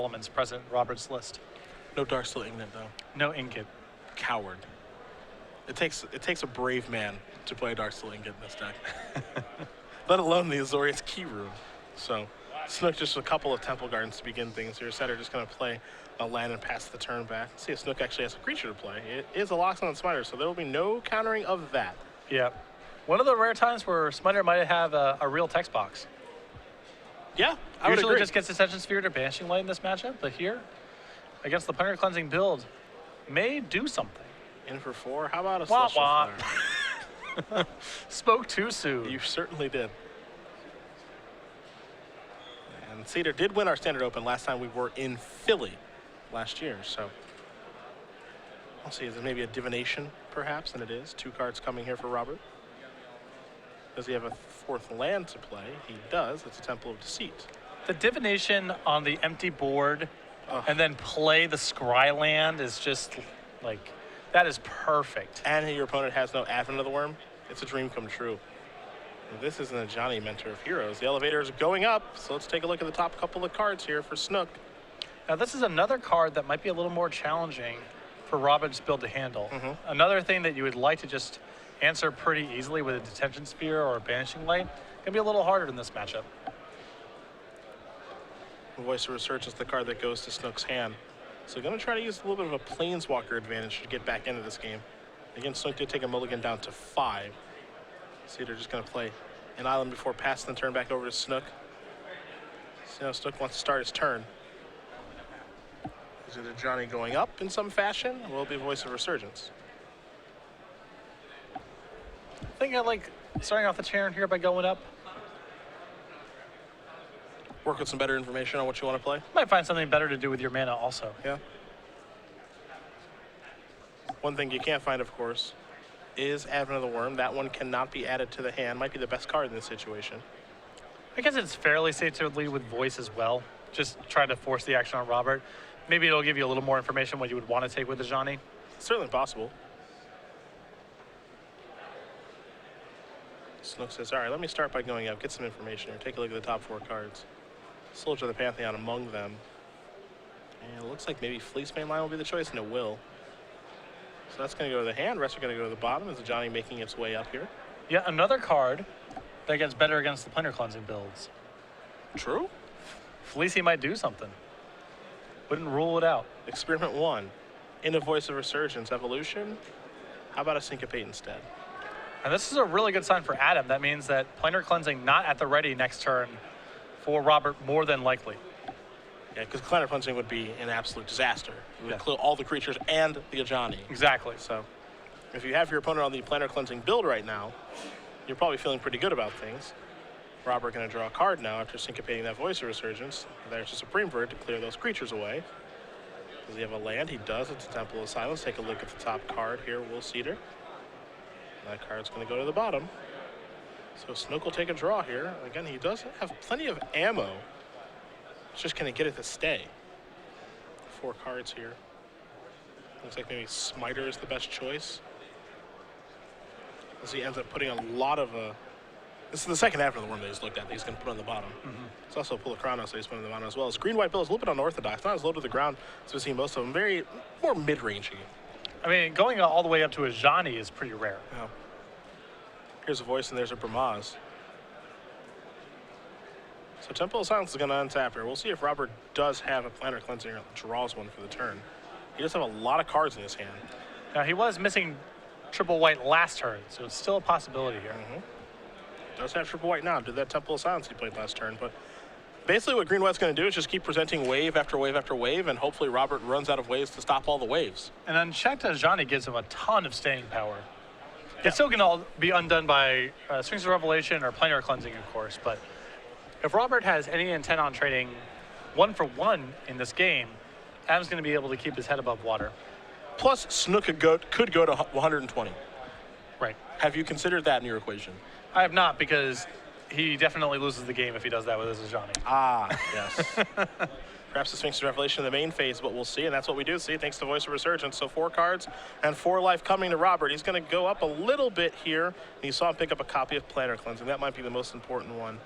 elements present in Robert's list. No Darksteel Ignite though. No Ingot. Coward. It takes a brave man to play Darksteel Ingot in this deck. Let alone the Azorius Key Rune. So Snook just a couple of Temple Gardens to begin things here. Seder just going to play a land and pass the turn back. Let's see if Snook actually has a creature to play. It is a Loxodon Smiter, so there will be no countering of that. Yeah. One of the rare times where Smiter might have a real text box. Yeah, I would Usually agree. just gets Ascension Spirit or Banishing Light in this matchup, but here, against the Planetary Cleansing build, may do something. In for 4. How about a Wah, Celestial wah. Flare? Spoke too soon. You certainly did. And Seder did win our Standard Open last time we were in Philly last year, so I'll see. Is it maybe a divination, perhaps? And it is. 2 cards coming here for Robert. Does he have a 4th land to play? He does. It's a Temple of Deceit. The divination on the empty board and then play the Scry land is just like, that is perfect. And your opponent has no Advent of the Worm. It's a dream come true. This isn't a Johnny Mentor of Heroes. The elevator is going up, so let's take a look at the top couple of cards here for Snook. Now this is another card that might be a little more challenging for Robert's build to handle. Another thing that you would like to just answer pretty easily with a Detention Sphere or a Banishing Light can be a little harder in this matchup. Voice of Resurgence, the card that goes to Snook's hand. So going to try to use a little bit of a Planeswalker advantage to get back into this game. Again, Snook did take a mulligan down to 5. Seder just going to play an island before passing the turn back over to Snook. So now Snook wants to start his turn. Is it a Johnny going up in some fashion, or will it be Voice of Resurgence? I think I like starting off the turn here by going up. Work with some better information on what you want to play? Might find something better to do with your mana also. Yeah. One thing you can't find, of course, is Advent of the Worm. That one cannot be added to the hand. Might be the best card in this situation. I guess it's fairly safe to lead with Voice as well. Just try to force the action on Robert. Maybe it'll give you a little more information what you would want to take with the Johnny. Certainly possible. Snook says, all right, let me start by going up, get some information here. Take a look at the top 4 cards. Soldier of the Pantheon among them. And it looks like maybe Fleecebane line will be the choice, and it will. So that's going to go to the hand. Rest are going to go to the bottom. Is the Johnny making its way up here? Yeah, another card that gets better against the Planetary Cleansing builds. True. Fleecy might do something. Wouldn't rule it out. Experiment 1. In a Voice of Resurgence evolution. How about a Syncopate instead? And this is a really good sign for Adam. That means that Planetary Cleansing not at the ready next turn for Robert more than likely. Yeah, because Planetary Cleansing would be an absolute disaster. It would kill all the creatures and the Ajani. Exactly. So if you have your opponent on the Planetary Cleansing build right now, you're probably feeling pretty good about things. Robert going to draw a card now after syncopating that Voice of Resurgence. There's a Supreme Bird to clear those creatures away. Does he have a land? He does. It's a Temple of Silence. Take a look at the top card here, Will Cedar. That card's going to go to the bottom. So Snook will take a draw here. Again, he does have plenty of ammo. It's just going to get it to stay. 4 cards here. Looks like maybe Smiter is the best choice. As he ends up putting a lot of this is the second half of the worm that he's looked at that he's going to put on the bottom. It's also a Pulacrano, so he's putting on the bottom as well. His green-white bill is a little bit unorthodox. Not as low to the ground as we've seen most of them. Very more mid-rangey. I mean, going all the way up to a Johnny is pretty rare. Yeah. Here's a Voice, and there's a Bramaz. So Temple of Silence is going to untap here. We'll see if Robert does have a Planetary Cleansing or draws one for the turn. He does have a lot of cards in his hand. Now, he was missing triple white last turn, so it's still a possibility here. Does have triple white now. Did that Temple of Silence he played last turn, but basically what green-white's going to do is just keep presenting wave after wave after wave, and hopefully Robert runs out of ways to stop all the waves. And Unchecked Johnny gives him a ton of staying power. It's still going to be undone by Strings of Revelation or Planetary Cleansing, of course, but if Robert has any intent on trading 1-for-1 in this game, Adam's going to be able to keep his head above water. Plus, Snook could go to 120. Right. Have you considered that in your equation? I have not, because he definitely loses the game if he does that with his Johnny. Ah, yes. Perhaps the Sphinx of Revelation in the main phase, but we'll see, and that's what we do see thanks to Voice of Resurgence. So 4 cards and 4 life coming to Robert. He's going to go up a little bit here, and you saw him pick up a copy of Planetary Cleansing. That might be the most important one.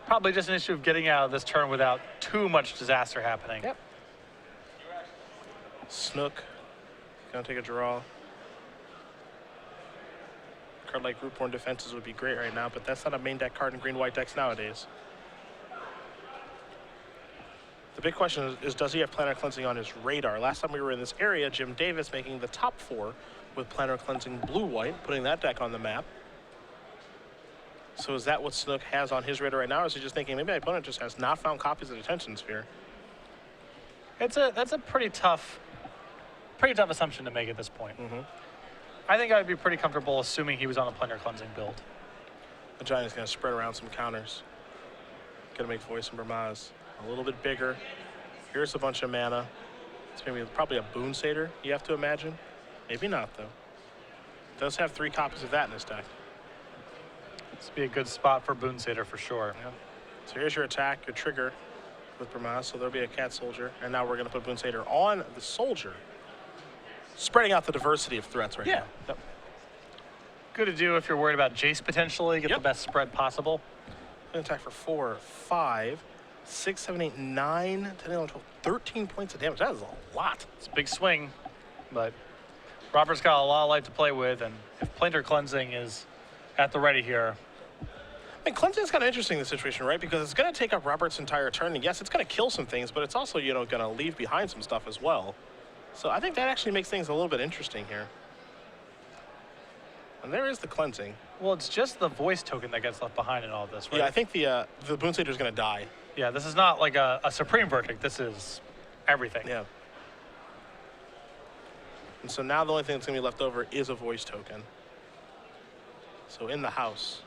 Probably just an issue of getting out of this turn without too much disaster happening. Yep. Snook, gonna take a draw. A card like Rootborn Defenses would be great right now, but that's not a main deck card in green-white decks nowadays. The big question is, does he have Planar Cleansing on his radar? Last time we were in this area, Jim Davis making the top 4 with Planar Cleansing blue-white, putting that deck on the map. So is that what Snook has on his radar right now, or is he just thinking maybe my opponent just has not found copies of Detention Sphere? That's a pretty tough assumption to make at this point. I think I'd be pretty comfortable assuming he was on a Planar Cleansing build. The Giant is going to spread around some counters. Going to make Voice and Bermaz a little bit bigger. Here's a bunch of mana. It's maybe probably a Boon Seder, you have to imagine. Maybe not, though. Does have 3 copies of that in his deck. This would be a good spot for Boon Seder for sure. Yeah. So here's your attack, your trigger with Bermaz. So there'll be a Cat Soldier. And now we're going to put Boon Seder on the Soldier. Spreading out the diversity of threats right now. Yep. Good to do if you're worried about Jace potentially. Get the best spread possible. Attack for 4, 5, 6, 7, 8, 9, 10, 11, 12, 13 points of damage. That is a lot. It's a big swing, but Robert's got a lot of life to play with, and if Planar Cleansing is at the ready here. And Cleansing is kind of interesting in this situation, right? Because it's going to take up Robert's entire turn, and yes, it's going to kill some things, but it's also, you know, going to leave behind some stuff as well. So I think that actually makes things a little bit interesting here. And there is the Cleansing. Well, it's just the voice token that gets left behind in all of this, right? Yeah, I think the Boon Seder is going to die. Yeah, this is not like a Supreme Verdict. This is everything. Yeah. And so now the only thing that's going to be left over is a voice token. So in the house.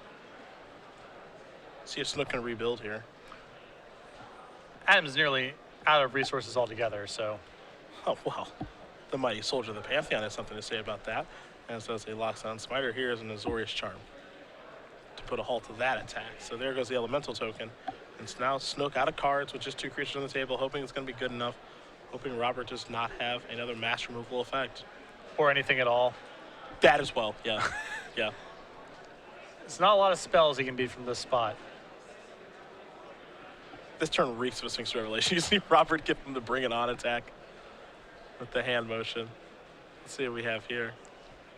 See if Snook can rebuild here. Adam's nearly out of resources altogether, so. Oh, well. The Mighty Soldier of the Pantheon has something to say about that. And so it's a Lockdown Smiter. Here is an Azorius Charm to put a halt to that attack. So there goes the Elemental token. And so now Snook out of cards with just 2 creatures on the table, hoping it's going to be good enough. Hoping Robert does not have another mass removal effect. Or anything at all. That as well, yeah. Yeah. It's not a lot of spells he can beat from this spot. This turn reeks of a Sphinx Revelation. You see Robert get him to bring it on attack with the hand motion. Let's see what we have here.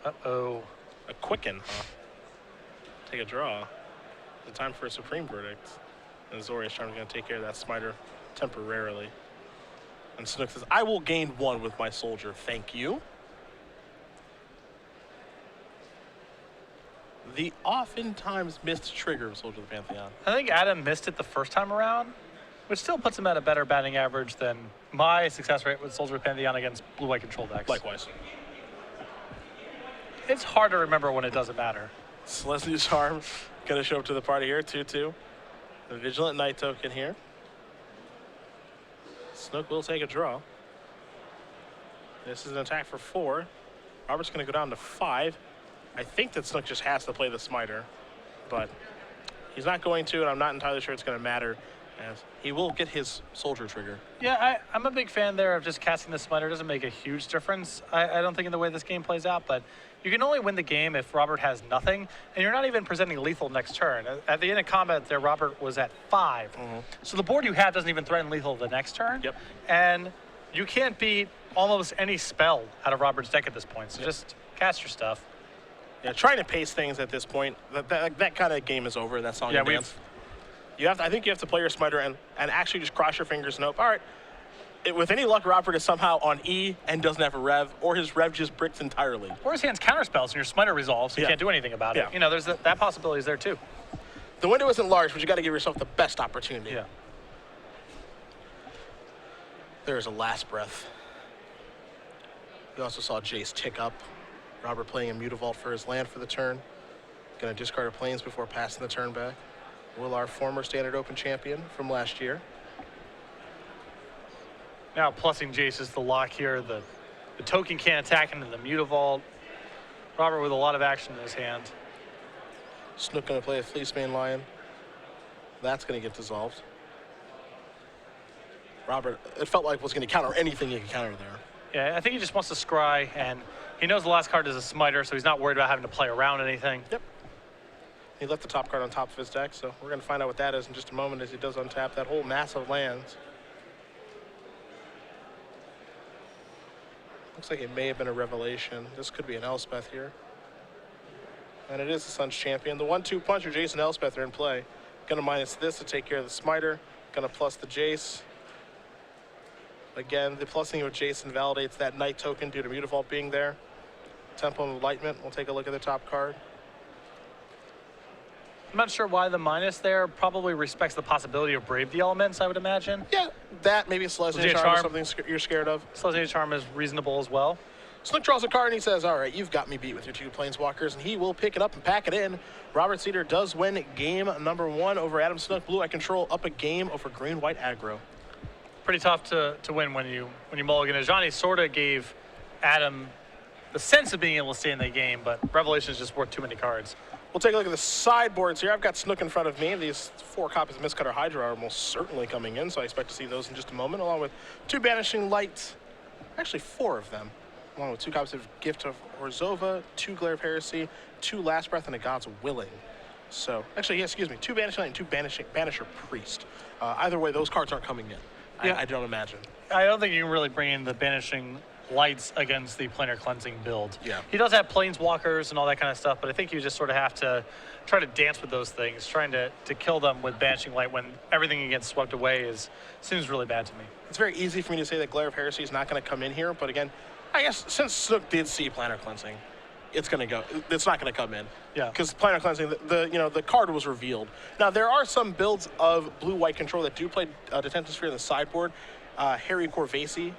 Uh-oh. A Quicken, huh? Take a draw. The time for a Supreme Verdict. And Azorius Charm is going to take care of that Smiter temporarily. And Snook says, I will gain 1 with my Soldier, thank you. The oftentimes missed trigger of Soldier of the Pantheon. I think Adam missed it the first time around, which still puts him at a better batting average than my success rate with Soldier of the Pantheon against blue-white control decks. Likewise. It's hard to remember when it doesn't matter. Celestial Charm going to show up to the party here, 2/2. The Vigilant Knight token here. Snook will take a draw. This is an attack for 4. Robert's going to go down to 5. I think that Snook just has to play the Smiter, but he's not going to, and I'm not entirely sure it's going to matter, as he will get his Soldier trigger. Yeah, I'm a big fan there of just casting the Smiter. It doesn't make a huge difference, I don't think, in the way this game plays out, but you can only win the game if Robert has nothing, and you're not even presenting lethal next turn. At the end of combat there, Robert was at 5. So the board you have doesn't even threaten lethal the next turn. Yep. And you can't beat almost any spell out of Robert's deck at this point, so just cast your stuff. Yeah, trying to pace things at this point, that kind of game is over. That's all you dance. I think you have to play your Smiter and actually just cross your fingers and hope, all right, with any luck, Robert is somehow on E and doesn't have a Rev, or his Rev just bricks entirely. Or his hand's counterspells and your Smiter resolves, so you can't do anything about it. You know, there's that possibility is there too. The window isn't large, but you got to give yourself the best opportunity. Yeah. There's a Last Breath. You also saw Jace tick up. Robert playing a Mutavault for his land for the turn. Going to discard her planes before passing the turn back. Will, our former Standard Open champion from last year. Now plussing Jace is the lock here. The token can't attack into the Mutavault. Robert with a lot of action in his hand. Snook going to play a Fleecemane Lion. That's going to get dissolved. Robert, it felt like was going to counter anything he could counter there. Yeah, I think he just wants to scry, and he knows the last card is a Smiter, so he's not worried about having to play around anything. Yep. He left the top card on top of his deck, so we're going to find out what that is in just a moment as he does untap that whole mass of lands. Looks like it may have been a Revelation. This could be an Elspeth here. And it is the Sun's Champion. The 1-2 puncher, Jace and Elspeth are in play. Gonna minus this to take care of the Smiter. Gonna plus the Jace. Again, the plussing of Jace invalidates that Knight token due to Mutavault being there. Temple and Enlightenment. We'll take a look at the top card. I'm not sure why the minus there. Probably respects the possibility of Brave the Elements, I would imagine. Yeah, that, maybe a Celestia Charm or something you're scared of. Celestia Charm is reasonable as well. Snook draws a card and he says, all right, you've got me beat with your 2 Planeswalkers, and he will pick it up and pack it in. Robert Seder does win game number 1 over Adam Snook. Blue-Eye Control up a game over Green-White Aggro. Pretty tough to win when you mulligan. Johnny sort of gave Adam the sense of being able to stay in the game, but Revelation is just worth too many cards. We'll take a look at the sideboards here. I've got Snook in front of me. These 4 copies of Mistcutter Hydra are most certainly coming in, so I expect to see those in just a moment, along with 2 Banishing Light, actually 4 of them, along with 2 copies of Gift of Orzhova, 2 Glare of Heresy, 2 Last Breath, and a God's Willing. So, actually, yeah, excuse me, 2 Banishing Light and 2 Banisher Priest. Either way, those cards aren't coming in. Yeah. I don't imagine. I don't think you can really bring in the Banishing Lights against the Planar Cleansing build. Yeah. He does have Planeswalkers and all that kind of stuff, but I think you just sort of have to try to dance with those things, trying to kill them with Banishing Light when everything gets swept away seems really bad to me. It's very easy for me to say that Glare of Heresy is not going to come in here, but again, I guess since Snook did see Planar Cleansing, it's going to go. It's not going to come in. Yeah. Because Planar Cleansing, the card was revealed. Now there are some builds of Blue-White Control that do play Detention Sphere in the sideboard. Harry Corvasi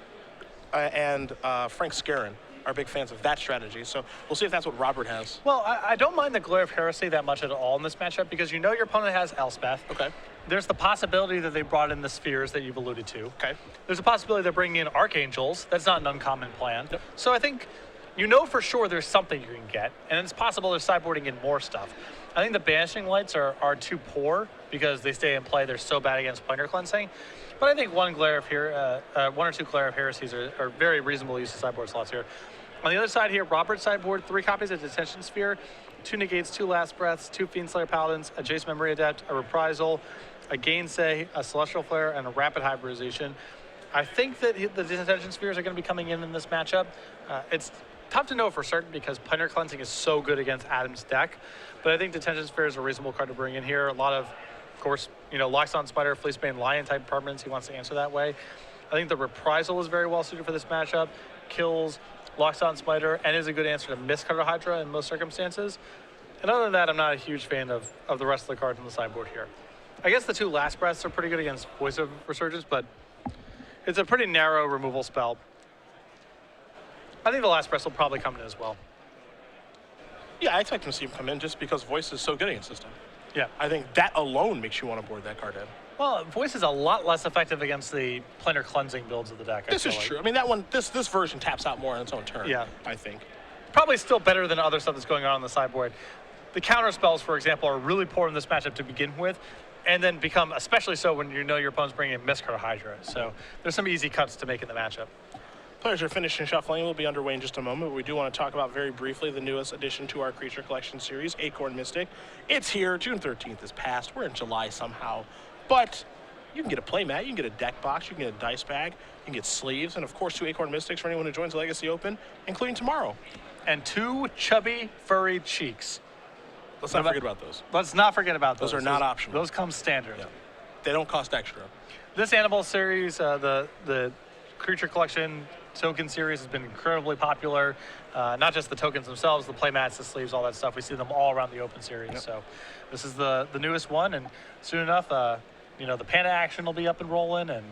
and Frank Scarron are big fans of that strategy. So we'll see if that's what Robert has. Well, I don't mind the Glare of Heresy that much at all in this matchup because you know your opponent has Elspeth. Okay. There's the possibility that they brought in the spheres that you've alluded to. Okay. There's a possibility they're bringing in Archangels. That's not an uncommon plan. Yep. So I think you know for sure there's something you can get, and it's possible they're sideboarding in more stuff. I think the Banishing Lights are too poor because they stay in play. They're so bad against Planar Cleansing. But I think one or two Glare of Heresies are very reasonable use of sideboard slots here. On the other side here, Robert's sideboard, 3 copies of Detention Sphere, 2 Negates, 2 Last Breaths, 2 Fiendslayer Paladins, a Jace Memory Adept, a Reprisal, a Gainsay, a Celestial Flare, and a Rapid Hybridization. I think that the Detention Spheres are going to be coming in this matchup. It's tough to know for certain because Planar Cleansing is so good against Adam's deck, but I think Detention Sphere is a reasonable card to bring in here. A lot of course, Loxodon Spider, Fleecebane, Lion type permanents he wants to answer that way. I think the Reprisal is very well suited for this matchup. Kills Loxodon Spider and is a good answer to Mistcutter Hydra in most circumstances. And other than that, I'm not a huge fan of the rest of the cards on the sideboard here. I guess the 2 Last Breaths are pretty good against Voice of Resurgence, but it's a pretty narrow removal spell. I think the Last Breaths will probably come in as well. Yeah, I expect him to see him come in just because Voice is so good against this stuff. Yeah. I think that alone makes you want to board that card in. Well, Voice is a lot less effective against the Planar Cleansing builds of the deck. This is true. I mean, that one, this version taps out more on its own turn. Yeah. I think. Probably still better than other stuff that's going on the sideboard. The counter spells, for example, are really poor in this matchup to begin with, and then become especially so when you know your opponent's bringing in Mistcutter Hydra. So there's some easy cuts to make in the matchup. Players are finishing shuffling. We'll be underway in just a moment, but we do want to talk about very briefly the newest addition to our Creature Collection series, Acorn Mystic. It's here. June 13th is past. We're in July somehow. But you can get a playmat, you can get a deck box, you can get a dice bag, you can get sleeves, and of course 2 Acorn Mystics for anyone who joins the Legacy Open, including tomorrow. And 2 chubby, furry cheeks. Let's not forget about those. Let's not forget about those. Those are not optional. Those come standard. Yeah. They don't cost extra. This animal series, the Creature Collection token series has been incredibly popular. Not just the tokens themselves, the playmats, the sleeves, all that stuff. We see them all around the Open series. Yep. So this is the newest one, and soon enough, the Panda action will be up and rolling. And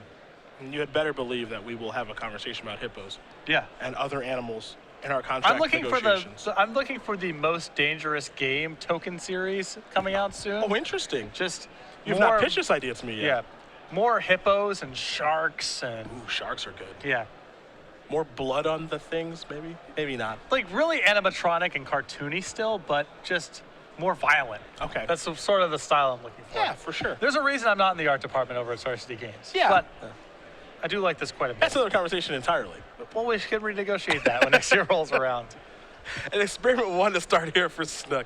you had better believe that we will have a conversation about hippos. Yeah. And other animals in our contract negotiations. I'm looking for the Most Dangerous Game token series coming out soon. Oh, interesting. Just You've not pitched this idea to me yet. Yeah. More hippos and sharks and... Ooh, sharks are good. Yeah. More blood on the things, maybe? Maybe not. Like really animatronic and cartoony still, but just more violent. Okay. That's sort of the style I'm looking for. Yeah, for sure. There's a reason I'm not in the art department over at Star City Games. Yeah. But I do like this quite a bit. That's another conversation entirely. Well, we should renegotiate that when next year rolls around. An experiment 1 to start here for Snook.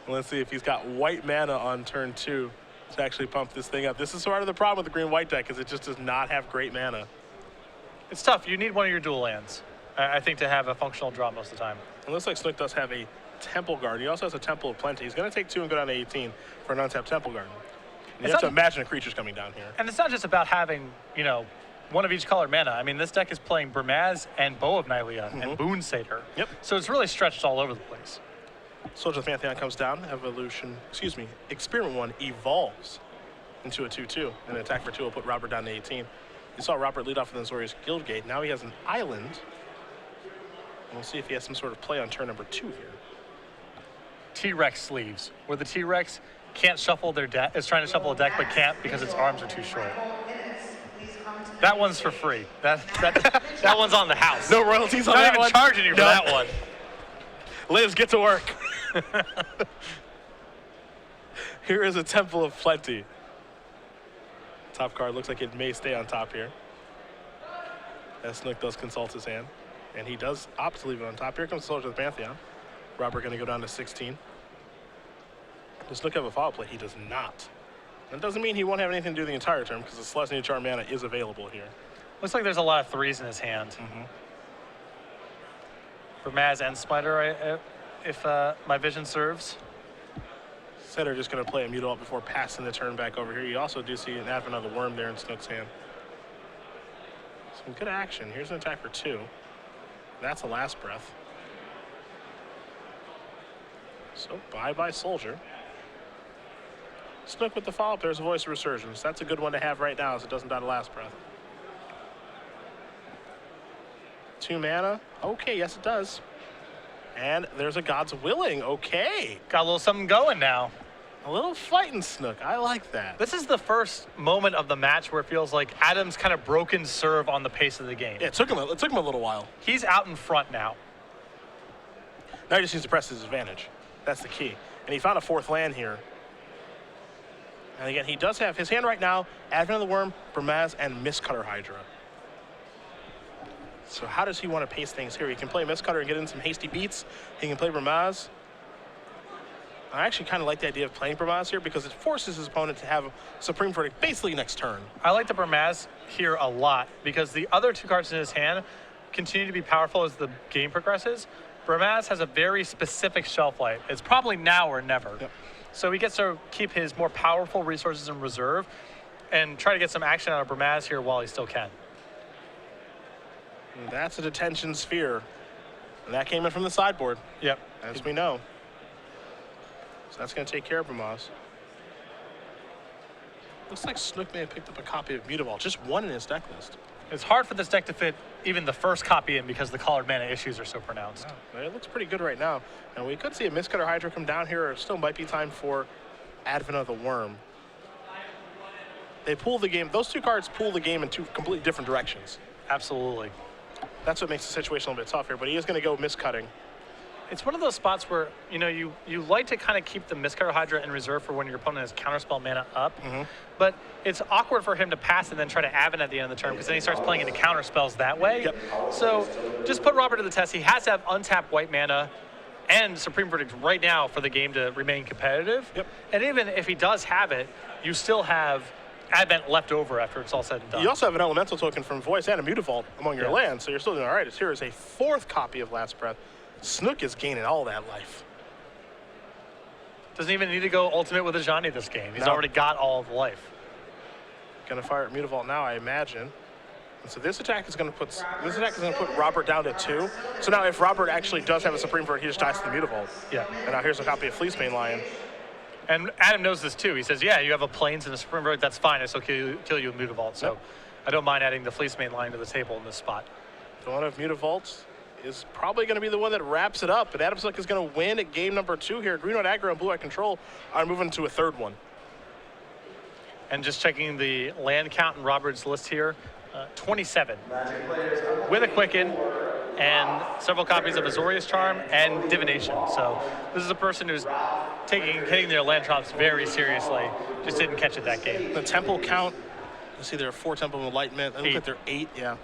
Let's see if he's got white mana on turn 2 to actually pump this thing up. This is sort of the problem with the green-white deck, is it just does not have great mana. It's tough. You need one of your dual lands, I think, to have a functional draw most of the time. It looks like Snook does have a Temple Garden. He also has a Temple of Plenty. He's going to take 2 and go down to 18 for an untapped Temple Garden. And you have to imagine a creature's coming down here. And it's not just about having, you know, one of each color mana. I mean, this deck is playing Bramaz and Bow of Nylea and Boon Seder. Yep. So it's really stretched all over the place. Soldier of the Pantheon comes down. Experiment 1 evolves into a 2/2. And an attack for 2 will put Robert down to 18. You saw Robert lead off with Azorius Guildgate. Now he has an island. And we'll see if he has some sort of play on turn number 2 here. T-Rex sleeves, where the T-Rex can't shuffle their deck, is trying to shuffle a deck but can't because its arms are too short. That one's for free. That one's on the house. No royalties on Not that even one. charging you for that one. Liz, get to work. Here is a Temple of Plenty. Top card looks like it may stay on top here. As Snook does consult his hand. And he does opt to leave it on top. Here comes Soldier of the Pantheon. Robert going to go down to 16. Does Snook have a follow play? He does not. That doesn't mean he won't have anything to do the entire term, because the Celestial Charm mana is available here. Looks like there's a lot of 3s in his hand. For Maz and Spider, if my vision serves. Seder just going to play a Mutavault before passing the turn back over here. You also do see an Advent of the Worm there in Snook's hand. Some good action. Here's an attack for 2. That's a Last Breath. So bye-bye Soldier. Snook with the follow-up. There's a Voice of Resurgence. That's a good one to have right now, as it doesn't die to Last Breath. 2 mana. Okay, yes it does. And there's a God's Willing. Okay. Got a little something going now. A little fighting Snook. I like that. This is the first moment of the match where it feels like Adam's kind of broken serve on the pace of the game. Yeah, it took him a little while. He's out in front now. Now he just needs to press his advantage. That's the key. And he found a 4th land here. And again, he does have his hand right now, Advent of the Worm, Bramaz, and Mistcutter Hydra. So how does he want to pace things here? He can play Mistcutter and get in some hasty beats. He can play Bramaz. I actually kind of like the idea of playing Bramaz here because it forces his opponent to have Supreme Verdict basically next turn. I like the Bramaz here a lot because the other 2 cards in his hand continue to be powerful as the game progresses. Bramaz has a very specific shelf life. It's probably now or never. Yep. So he gets to keep his more powerful resources in reserve and try to get some action out of Bramaz here while he still can. And that's a Detention Sphere. And that came in from the sideboard. Yep. As we know. So that's going to take care of Bramaz. Looks like Snook may have picked up a copy of Mutavault. Just 1 in his deck list. It's hard for this deck to fit even the first copy in because the colored mana issues are so pronounced. Yeah, it looks pretty good right now. And we could see a Mistcutter Hydra come down here, or still might be time for Advent of the Worm. They pull the game. Those 2 cards pull the game in 2 completely different directions. Absolutely. That's what makes the situation a little bit tough here, but he is going to go Mistcutting. It's one of those spots where, you know, you like to kind of keep the Mistcutter Hydra in reserve for when your opponent has counterspell mana up, but it's awkward for him to pass and then try to Advent at the end of the turn because then he starts playing into counterspells that way. Yep. So just put Robert to the test. He has to have untapped white mana and Supreme Verdict right now for the game to remain competitive. Yep. And even if he does have it, you still have Advent left over after it's all said and done. You also have an Elemental token from Voice and a Mutavault among your lands, so you're still doing all right. Here is a 4th copy of Last Breath. Snook is gaining all that life. Doesn't even need to go ultimate with Ajani this game. He's No. already got all of the life. Gonna fire at Mutavault now, I imagine. And so this attack is gonna put Robert down to 2. So now if Robert actually does have a Supreme Verdict, he just dies to the Mutavault. Yeah. And now here's a copy of Fleecebane Lion. And Adam knows this too. He says, yeah, you have a Plains and a Supreme Verdict, that's fine. I still kill you with Mutavault. So I don't mind adding the Fleecebane line to the table in this spot. The one of Mutavault is probably going to be the one that wraps it up. But Adam Snook is going to win at game number 2 here. Green-white aggro and blue-white control are moving to a 3rd one. And just checking the land count in Robert's list here, 27. With a Quicken and several copies of Azorius Charm and Divination. So this is a person who's hitting their land drops very seriously. Just didn't catch it that game. The temple count, you see there are 4 Temple of Enlightenment. It looks like they're 8, yeah.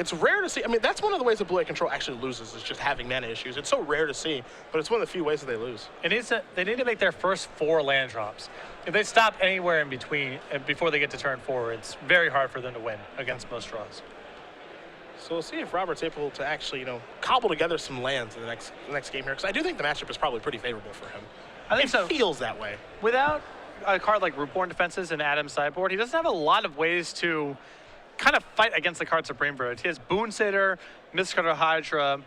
It's rare to see. I mean, that's one of the ways that Blue White Control actually loses, is just having mana issues. It's so rare to see, but it's one of the few ways that they lose. They need to make their first 4 land drops. If they stop anywhere in between before they get to turn 4, it's very hard for them to win against most draws. So we'll see if Robert's able to actually, cobble together some lands in the next game here, because I do think the matchup is probably pretty favorable for him. I think so. It feels that way. Without a card like Rootborn Defenses in Adam's sideboard, he doesn't have a lot of ways to kind of fight against the card Supreme Verdict. He has Boon Seder, Mistcutter Hydra,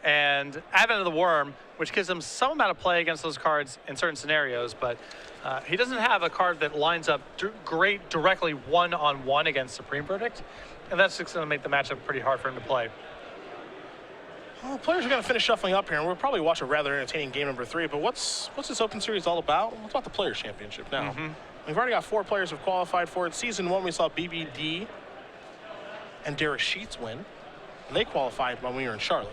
and Advent of the Worm, which gives him some amount of play against those cards in certain scenarios, but he doesn't have a card that lines up great directly one-on-one against Supreme Verdict, and that's just going to make the matchup pretty hard for him to play. Well, players are going to finish shuffling up here, and we'll probably watch a rather entertaining game number 3, but what's this Open Series all about? What's about the Players' Championship now? We've already got 4 players who have qualified for it. Season 1, we saw BBD and Derek Sheets win, and they qualified when we were in Charlotte.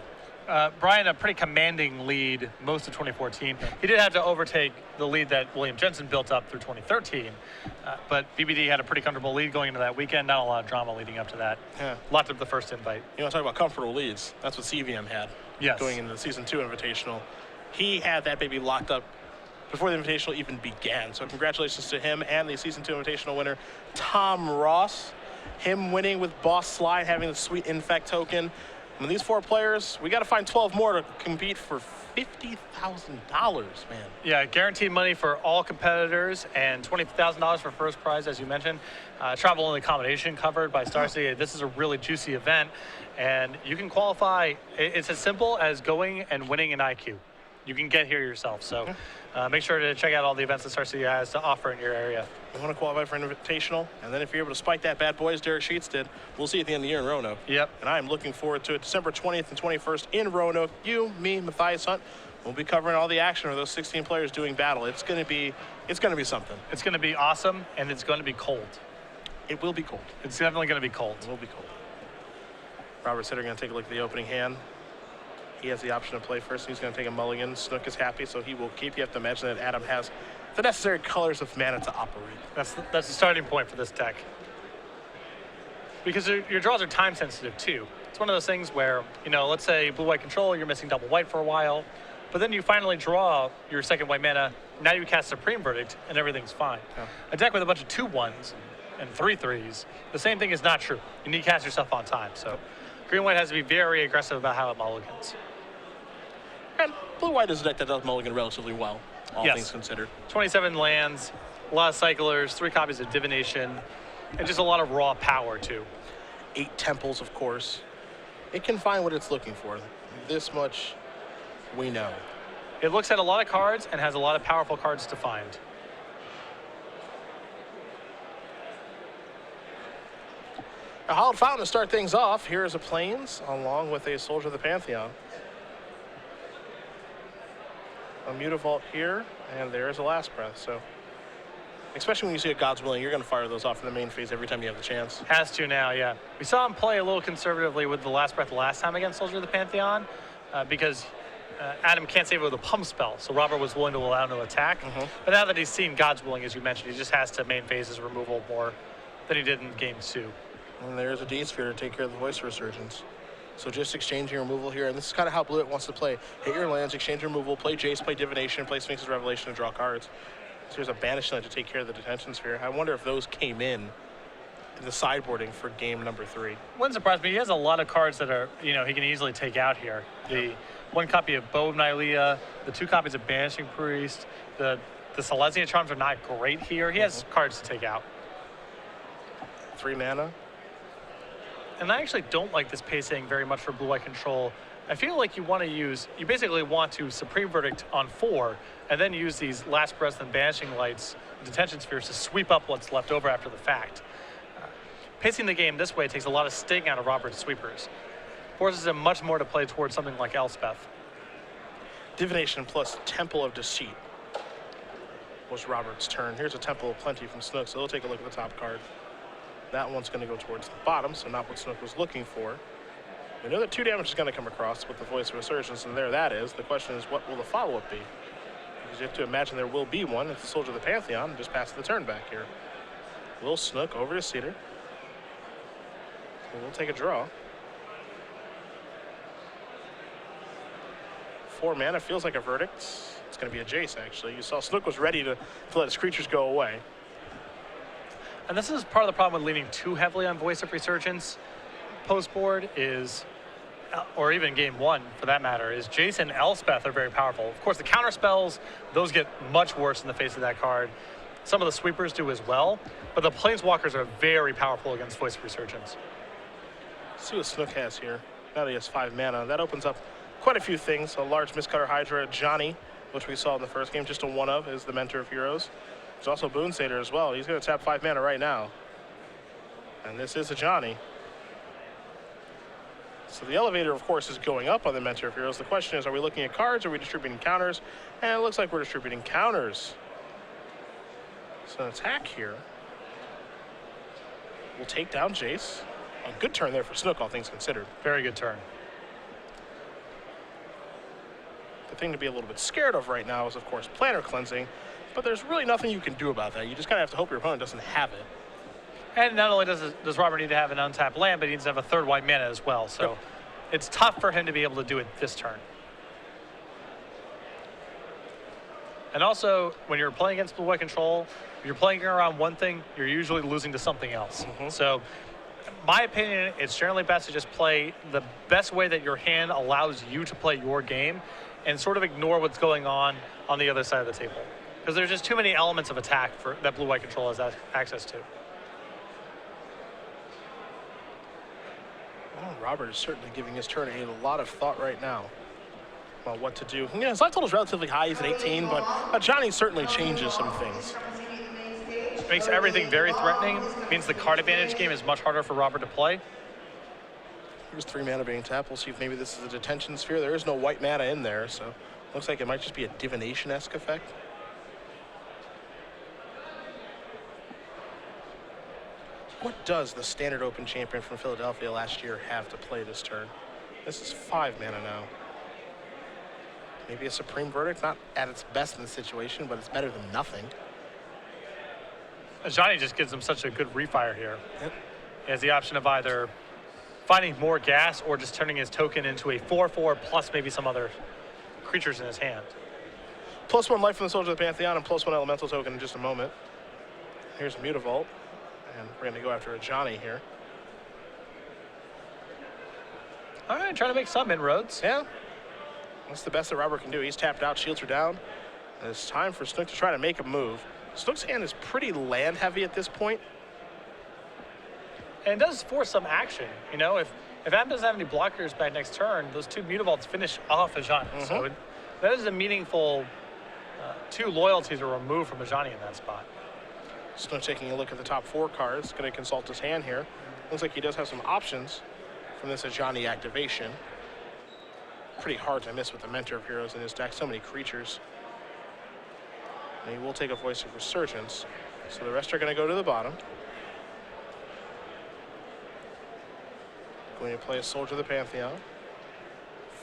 Brian, a pretty commanding lead most of 2014. He did have to overtake the lead that William Jensen built up through 2013, but BBD had a pretty comfortable lead going into that weekend. Not a lot of drama leading up to that. Yeah. Lots of the first invite. You want to talk about comfortable leads? That's what CVM had. Yes. Going into the Season 2 Invitational. He had that baby locked up before the Invitational even began. So congratulations to him and the Season 2 Invitational winner, Tom Ross. Him winning with Boss Slide, having the sweet Infect token. And these 4 players, we got to find 12 more to compete for $50,000, man. Yeah, guaranteed money for all competitors and $20,000 for first prize, as you mentioned. Travel and accommodation covered by Star City. This is a really juicy event, and you can qualify. It's as simple as going and winning an IQ. You can get here yourself. So make sure to check out all the events that Star City has to offer in your area. You want to qualify for an invitational, and then if you're able to spike that bad boy as Derek Sheets did, we'll see you at the end of the year in Roanoke. Yep. And I'm looking forward to it. December 20th and 21st in Roanoke. You, me, Matthias Hunt, we'll be covering all the action of those 16 players doing battle. It's going to be something. It's going to be awesome, and it's going to be cold. It will be cold. It's definitely going to be cold. It will be cold. Robert Seder going to take a look at the opening hand. He has the option to play first. He's going to take a mulligan. Snook is happy, so he will keep. You have to imagine that Adam has the necessary colors of mana to operate. That's the starting point for this deck. Because your draws are time sensitive too. It's one of those things where, let's say Blue-White Control, you're missing double white for a while, but then you finally draw your second white mana. Now you cast Supreme Verdict, and everything's fine. Yeah. A deck with a bunch of 2/1s and 3/3s, the same thing is not true. You need to cast yourself on time. So Green-White has to be very aggressive about how it mulligans. And Blue-White is a deck that does mulligan relatively well, all things considered. 27 lands, a lot of cyclers, 3 copies of Divination, and just a lot of raw power, too. 8 temples, of course. It can find what it's looking for. This much we know. It looks at a lot of cards and has a lot of powerful cards to find. A Hallowed Fountain to start things off. Here is a Plains, along with a Soldier of the Pantheon. A Mutavault here, and there's a Last Breath. So, especially when you see a God's Willing, you're going to fire those off in the main phase every time you have the chance. Has to now, yeah. We saw him play a little conservatively with the Last Breath last time against Soldier of the Pantheon, because Adam can't save it with a pump spell, so Robert was willing to allow him to attack. But now that he's seen God's Willing, as you mentioned, he just has to main phase his removal more than he did in game 2. And there's a D-Sphere to take care of the Voice Resurgence. So just exchanging removal here, and this is kind of how Blue wants to play. Hit your lands, exchange removal, play Jace, play Divination, play Sphinx's Revelation, and draw cards. So there's a Banishment to take care of the Detention Sphere. I wonder if those came in the sideboarding for game number 3. Wouldn't surprise me. He has a lot of cards that are, he can easily take out here. The 1 copy of Bow of Nylea, the 2 copies of Banishing Priest, the Silesian Charms are not great here. He has cards to take out. 3 mana. And I actually don't like this pacing very much for Blue-White Control. I feel like you basically want to Supreme Verdict on 4, and then use these Last Breaths and Banishing Lights, Detention Spheres, to sweep up what's left over after the fact. Pacing the game this way takes a lot of sting out of Robert's sweepers. Forces him much more to play towards something like Elspeth. Divination plus Temple of Deceit was Robert's turn. Here's a Temple of Plenty from Snook, so they'll take a look at the top card. That one's going to go towards the bottom, so not what Snook was looking for. We know that 2 damage is going to come across with the Voice of Resurgence, and there that is. The question is, what will the follow-up be? Because you have to imagine there will be one. It's the Soldier of the Pantheon, just past the turn back here. Will Snook over to Cedar. So we'll take a draw. 4 mana feels like a verdict. It's going to be a Jace, actually. You saw Snook was ready to let his creatures go away. And this is part of the problem with leaning too heavily on Voice of Resurgence post-board is, or even game 1 for that matter, is Jace and Elspeth are very powerful. Of course, the counter spells, those get much worse in the face of that card. Some of the sweepers do as well, but the Planeswalkers are very powerful against Voice of Resurgence. Let's see what Snook has here. Now that he has 5 mana, that opens up quite a few things. A large Mistcutter Hydra, Johnny, which we saw in the first game, just a 1-of, is the Mentor of Heroes. There's also Boon Seder as well. He's going to tap 5 mana right now. And this is a Johnny. So the elevator, of course, is going up on the Mentor of Heroes. The question is, are we looking at cards or are we distributing counters? And it looks like we're distributing counters. So an attack here will take down Jace. A good turn there for Snook, all things considered. Very good turn. The thing to be a little bit scared of right now is, of course, Planar Cleansing. But there's really nothing you can do about that. You just kind of have to hope your opponent doesn't have it. And not only does Robert need to have an untapped land, but he needs to have a 3rd white mana as well. So Yep. It's tough for him to be able to do it this turn. And also, when you're playing against blue-white control, if you're playing around one thing, you're usually losing to something else. So, my opinion, it's generally best to just play the best way that your hand allows you to play your game and sort of ignore what's going on the other side of the table. Because there's just too many elements of attack that blue-white control has access to. Well, Robert is certainly giving his turn a lot of thought right now about what to do. You know, his life total is relatively high, he's at 18, but Johnny certainly changes some things. Makes everything very threatening. Means the card advantage game is much harder for Robert to play. Here's 3 mana being tapped. We'll see if maybe this is a detention sphere. There is no white mana in there, so looks like it might just be a divination-esque effect. What does the standard open champion from Philadelphia last year have to play this turn? This is 5 mana now. Maybe a Supreme Verdict, not at its best in the situation, but it's better than nothing. Johnny just gives him such a good refire here. Yep. He has the option of either finding more gas or just turning his token into a 4/4 plus maybe some other creatures in his hand. +1 life from the Soldier of the Pantheon and +1 elemental token in just a moment. Here's a Mutavault, and we're going to go after a Johnny here. All right, trying to make some inroads. Yeah, that's the best that Robert can do. He's tapped out, shields are down, and it's time for Snook to try to make a move. Snook's hand is pretty land heavy at this point. And it does force some action. You know, if Adam doesn't have any blockers by next turn, those 2 Mutavaults finish off a Johnny. So that is a meaningful 2 loyalties are removed from a Johnny in that spot. Snook taking a look at the top 4 cards, going to consult his hand here. Looks like he does have some options from this Johnny activation. Pretty hard to miss with the Mentor of Heroes in his deck, so many creatures. And he will take a Voice of Resurgence. So the rest are going to go to the bottom. Going to play a Soldier of the Pantheon.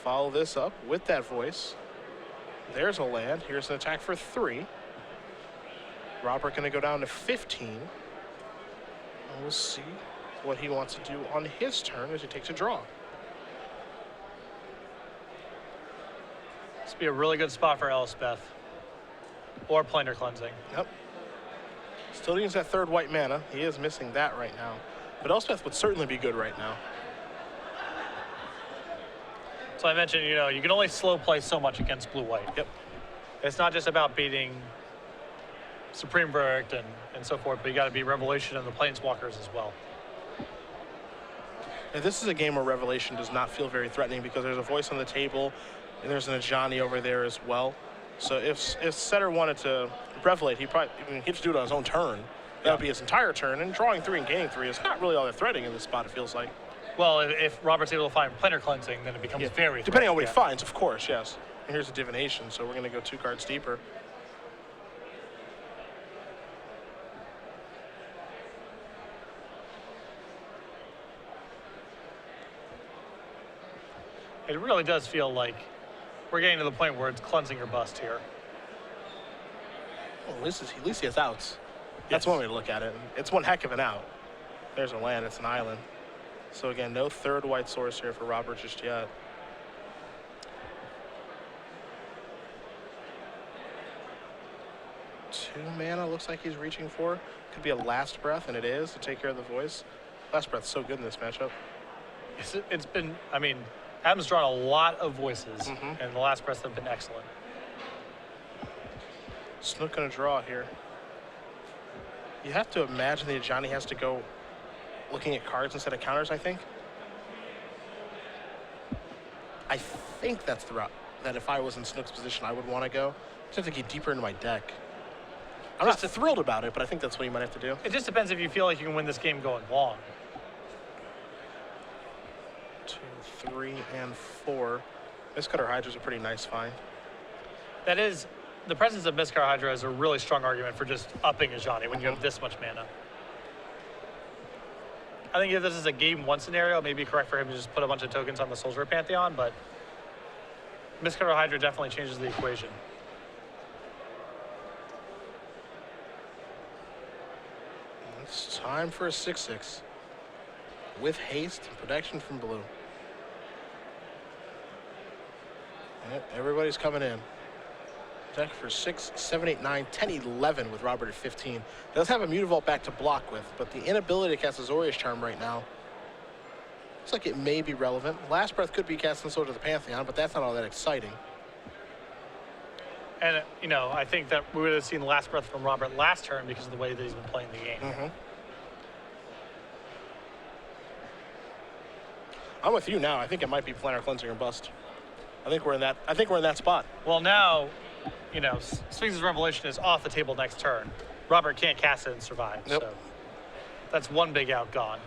Follow this up with that Voice. There's a land. Here's an attack for 3. Robert going to go down to 15. And we'll see what he wants to do on his turn as he takes a draw. This would be a really good spot for Elspeth. Or Planar Cleansing. Yep. Still needs that 3rd white mana. He is missing that right now. But Elspeth would certainly be good right now. So I mentioned, you know, you can only slow play so much against blue-white. Yep. It's not just about beating Supreme Verdict and so forth, but you got to beat Revelation and the Planeswalkers as well. Now, this is a game where Revelation does not feel very threatening because there's a Voice on the table, and there's an Ajani over there as well. So if Seder wanted to Revelate, he'd have to do it on his own turn. That would be his entire turn, and drawing 3 and gaining 3 is not really all that threatening in this spot, it feels like. Well, if Robert's able to find Planar Cleansing, then it becomes very depending on what yeah. he finds, of course, yes. And here's a Divination, so we're going to go 2 cards deeper. It really does feel like we're getting to the point where it's cleansing or bust here. Well, at least he has outs. That's one way to look at it. It's one heck of an out. There's a land, it's an island. So again, no 3rd white source here for Robert just yet. 2 mana looks like he's reaching for. Could be a Last Breath, and it is, to take care of the voice. Last Breath's so good in this matchup. It's been, I mean, Adam's drawn a lot of voices, and the last breaths have been excellent. Snook gonna draw here. You have to imagine that Johnny has to go looking at cards instead of counters, I think. I think that's the route that if I was in Snook's position, I would want to go. Just have to get deeper into my deck. I'm not thrilled about it, but I think that's what you might have to do. It just depends if you feel like you can win this game going long. 2, 3, and 4. Mistcutter Hydra's a pretty nice find. That is, the presence of Mistcutter Hydra is a really strong argument for just upping Ajani when you have this much mana. I think if this is a game 1 scenario, it may be correct for him to just put a bunch of tokens on the Soldier Pantheon, but Mistcutter Hydra definitely changes the equation. It's time for a 6/6 with haste and protection from blue. Yep, everybody's coming in. Deck for 6, 7, 8, 9, 10, 11 with Robert at 15. Does have a Mutavault back to block with, but the inability to cast Azorius Charm right now looks like it may be relevant. Last Breath could be casting Soldier of the Pantheon, but that's not all that exciting. And, you know, I think that we would have seen Last Breath from Robert last turn because of the way that he's been playing the game. I'm with you now. I think it might be Planar Cleansing or bust. I think we're in that spot. Well, now, you know, Sphinx's Revelation is off the table next turn. Robert can't cast it and survive. Yep. So that's one big out gone.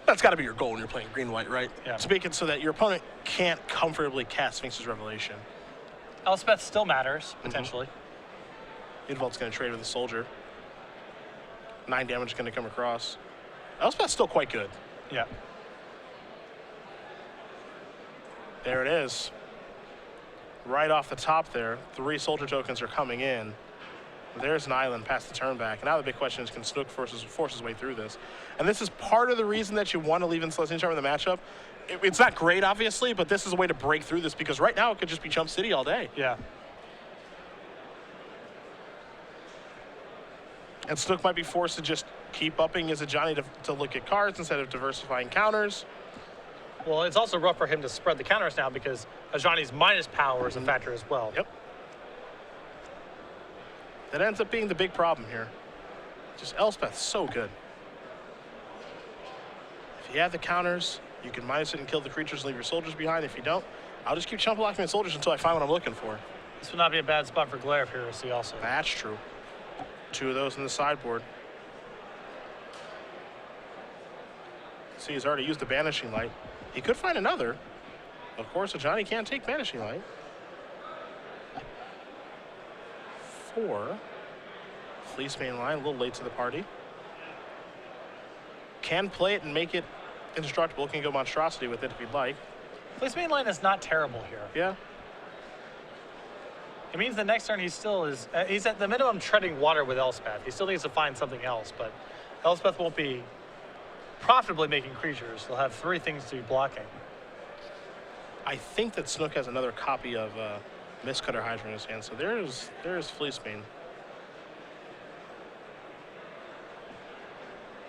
That's got to be your goal when you're playing green-white, right? Yeah. To make it so that your opponent can't comfortably cast Sphinx's Revelation. Elspeth still matters, potentially. Mutavault's going to trade with the Soldier. 9 damage is going to come across. Elspeth's still quite good. Yeah. There it is. Right off the top there, 3 Soldier tokens are coming in. There's an island past the turn back. And now the big question is, can Snook force his way through this? And this is part of the reason that you want to leave in Celestial Charm in the matchup. It's not great, obviously, but this is a way to break through this because right now it could just be Jump City all day. Yeah. And Snook might be forced to just keep upping his Ajani to look at cards instead of diversifying counters. Well, it's also rough for him to spread the counters now because Ajani's minus power is a factor as well. Yep. That ends up being the big problem here. Just Elspeth's so good. If you have the counters, you can minus it and kill the creatures and leave your soldiers behind. If you don't, I'll just keep chump blocking my soldiers until I find what I'm looking for. This would not be a bad spot for Glare of Heresy also. That's true. 2 of those in the sideboard. See, he's already used the Banishing Light. He could find another. Of course, Ajani can't take Banishing Light. 4. Fleece main line, a little late to the party. Can play it and make it indestructible. Can go Monstrosity with it if he'd like. Fleece main line is not terrible here. Yeah. It means the next turn he still is, he's at the minimum treading water with Elspeth. He still needs to find something else, but Elspeth won't be profitably making creatures. He'll have 3 things to be blocking. I think that Snook has another copy of Mistcutter Hydra in his hand, so there's Fleecebane.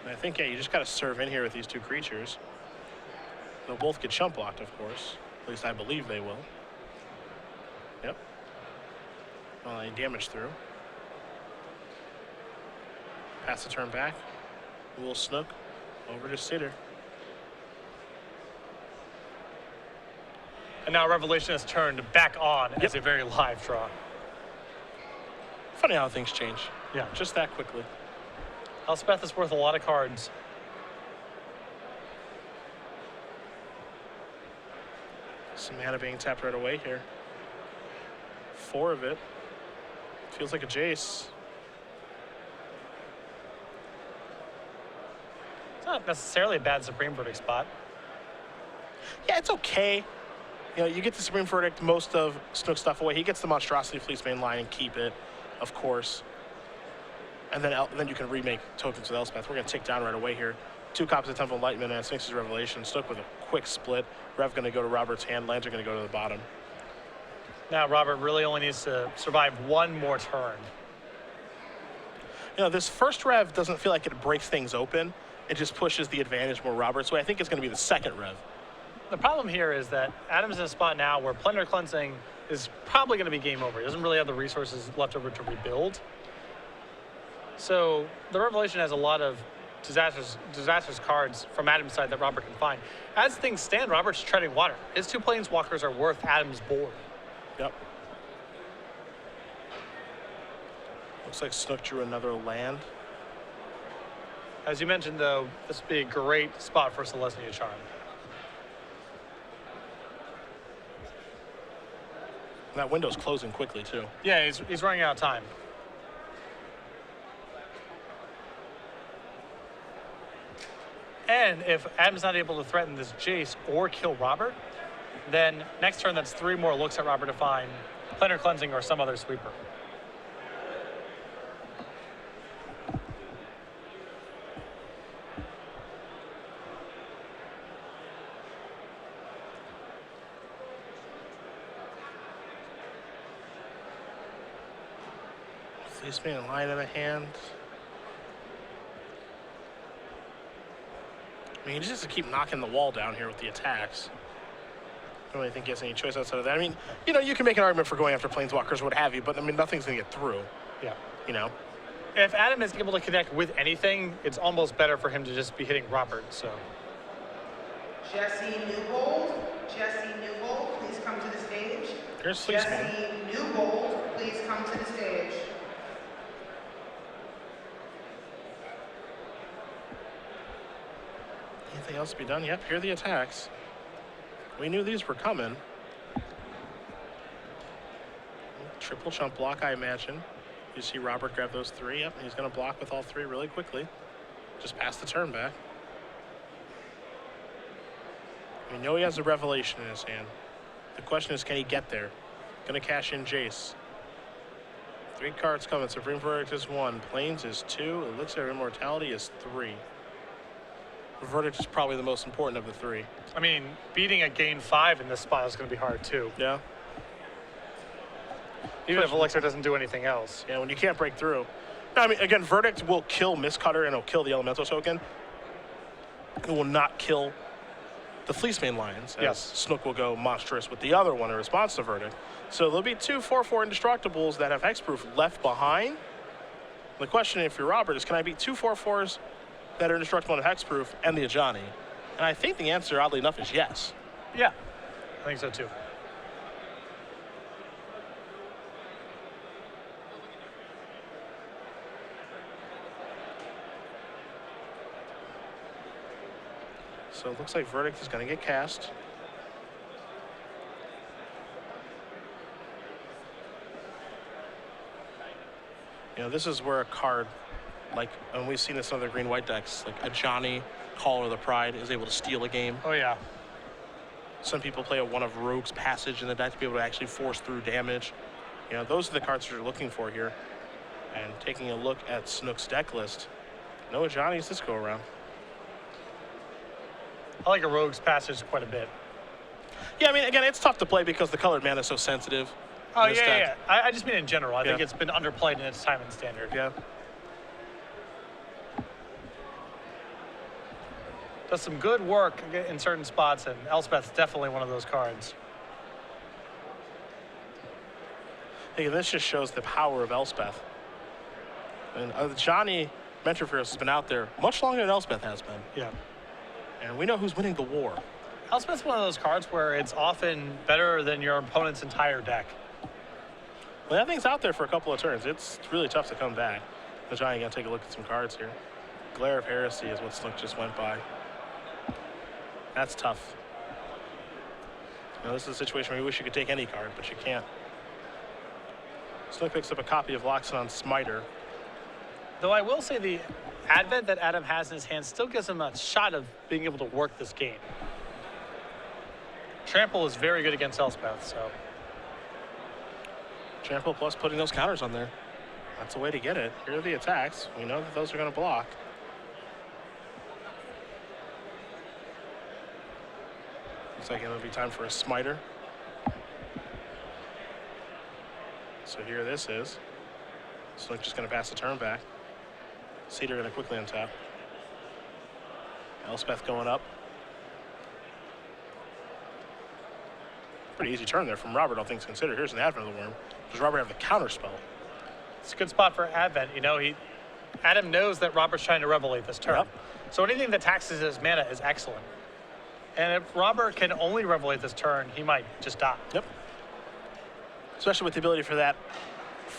And I think, yeah, you just got to serve in here with these 2 creatures. They'll both get chump blocked, of course. At least I believe they will. Yep. Well, any damage through. Pass the turn back. Little Snook over to Seder. And now Revelation has turned back on as a very live draw. Funny how things change. Yeah. Just that quickly. Elspeth is worth a lot of cards. Some mana being tapped right away here. 4 of it. Feels like a Jace. It's not necessarily a bad Supreme Verdict spot. Yeah, it's okay. You know, you get the Supreme Verdict, most of Snook's stuff away. He gets the Monstrosity Fleece main line and keep it, of course. And then you can remake tokens with Elspeth. We're going to tick down right away here. 2 copies of Temple Enlightenment and Sphinx's Revelation. Snook with a quick split. Rev going to go to Robert's hand. Lands are going to go to the bottom. Now Robert really only needs to survive 1 more turn. You know, this first rev doesn't feel like it breaks things open. It just pushes the advantage more Robert's way. I think it's going to be the second rev. The problem here is that Adam's in a spot now where Planetary Cleansing is probably going to be game over. He doesn't really have the resources left over to rebuild. So the Revelation has a lot of disastrous cards from Adam's side that Robert can find. As things stand, Robert's treading water. His 2 Planeswalkers are worth Adam's board. Yep. Looks like Snook drew another land. As you mentioned, though, this would be a great spot for Celestia Charm. And that window's closing quickly, too. Yeah, he's running out of time. And if Adam's not able to threaten this Jace or kill Robert, then next turn that's 3 more looks at Robert to find Planetary Cleansing or some other sweeper. This man line in the hand. I mean, he just has to keep knocking the wall down here with the attacks. I don't really think he has any choice outside of that. I mean, you know, you can make an argument for going after Planeswalkers or what have you, but I mean, nothing's going to get through. Yeah. You know? If Adam is able to connect with anything, it's almost better for him to just be hitting Robert, so. Jesse Newbold, please come to the stage. Here's Fleeceman. Jesse Newbold, please come to the stage. Anything else to be done? Yep, here are the attacks. We knew these were coming. Triple chump block, I imagine. You see Robert grab those 3. Yep, he's going to block with all 3 really quickly. Just pass the turn back. We know he has a Revelation in his hand. The question is, can he get there? Going to cash in Jace. 3 cards coming. Supreme Verdict is 1. Plains is 2. Elixir of Immortality is 3. Verdict is probably the most important of the 3. I mean, beating a gain 5 in this spot is going to be hard, too. Yeah. Even if Elixir doesn't do anything else. Yeah, when you can't break through. I mean, again, Verdict will kill Mistcutter and it'll kill the Elemental token. It will not kill the Fleeceman Lions, as Snook will go monstrous with the other one in response to Verdict. So there'll be 2 4/4 Indestructibles that have hexproof left behind. The question, if you're Robert, is can I beat 2 4/4s that are indestructible and hexproof and the Ajani? And I think the answer, oddly enough, is yes. Yeah, I think so, too. So it looks like Verdict is going to get cast. You know, this is where a card, like, and we've seen this in other green-white decks, like a Johnny, Caller of the Pride, is able to steal a game. Oh, yeah. Some people play one of Rogue's Passage in the deck to be able to actually force through damage. You know, those are the cards that you're looking for here. And taking a look at Snook's deck list, no Johnny's this go around. I like a Rogue's Passage quite a bit. Yeah, I mean, again, it's tough to play because the colored mana is so sensitive. Oh, yeah. I just mean in general. I think Yeah. it's been underplayed in its time in Standard. Yeah. Does some good work in certain spots, and Elspeth's definitely one of those cards. Hey, this just shows the power of Elspeth. And Johnny Mentorfierce has been out there much longer than Elspeth has been. Yeah. And we know who's winning the war. Elspeth's one of those cards where it's often better than your opponent's entire deck. Well, that thing's out there for a couple of turns. It's really tough to come back. The Johnny gonna take a look at some cards here. Glare of Heresy is what Snook just went by. That's tough. You know, this is a situation where you wish you could take any card, but you can't. Snook picks up a copy of Loxodon Smiter. Though I will say the Advent that Adam has in his hand still gives him a shot of being able to work this game. Trample is very good against Elspeth, so. Trample plus putting those counters on there. That's the way to get it. Here are the attacks. We know that those are going to block. Looks like it'll be time for a Smiter. So here this is. So just going to pass the turn back. Seder going to quickly untap. Elspeth going up. Pretty easy turn there from Robert, all things considered. Here's an Advent of the Worm. Does Robert have the counter spell? It's a good spot for Advent. You know, Adam knows that Robert's trying to Revelate this turn. Yep. So anything that taxes his mana is excellent. And if Robert can only Revelate this turn, he might just die. Yep. Especially with the ability for that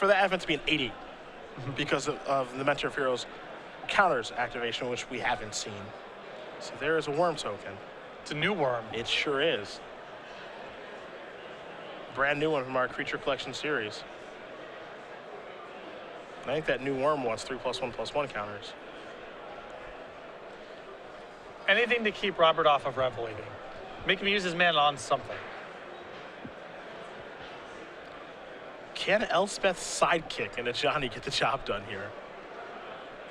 Advent to be an 80 because of the Mentor of Heroes counters activation, which we haven't seen. So there is a worm token. It's a new worm. It sure is. Brand new one from our Creature Collection series. And I think that new worm wants 3+1/+1 counters. Anything to keep Robert off of Revelating. Make him use his mana on something. Can Elspeth's sidekick and Johnny get the job done here?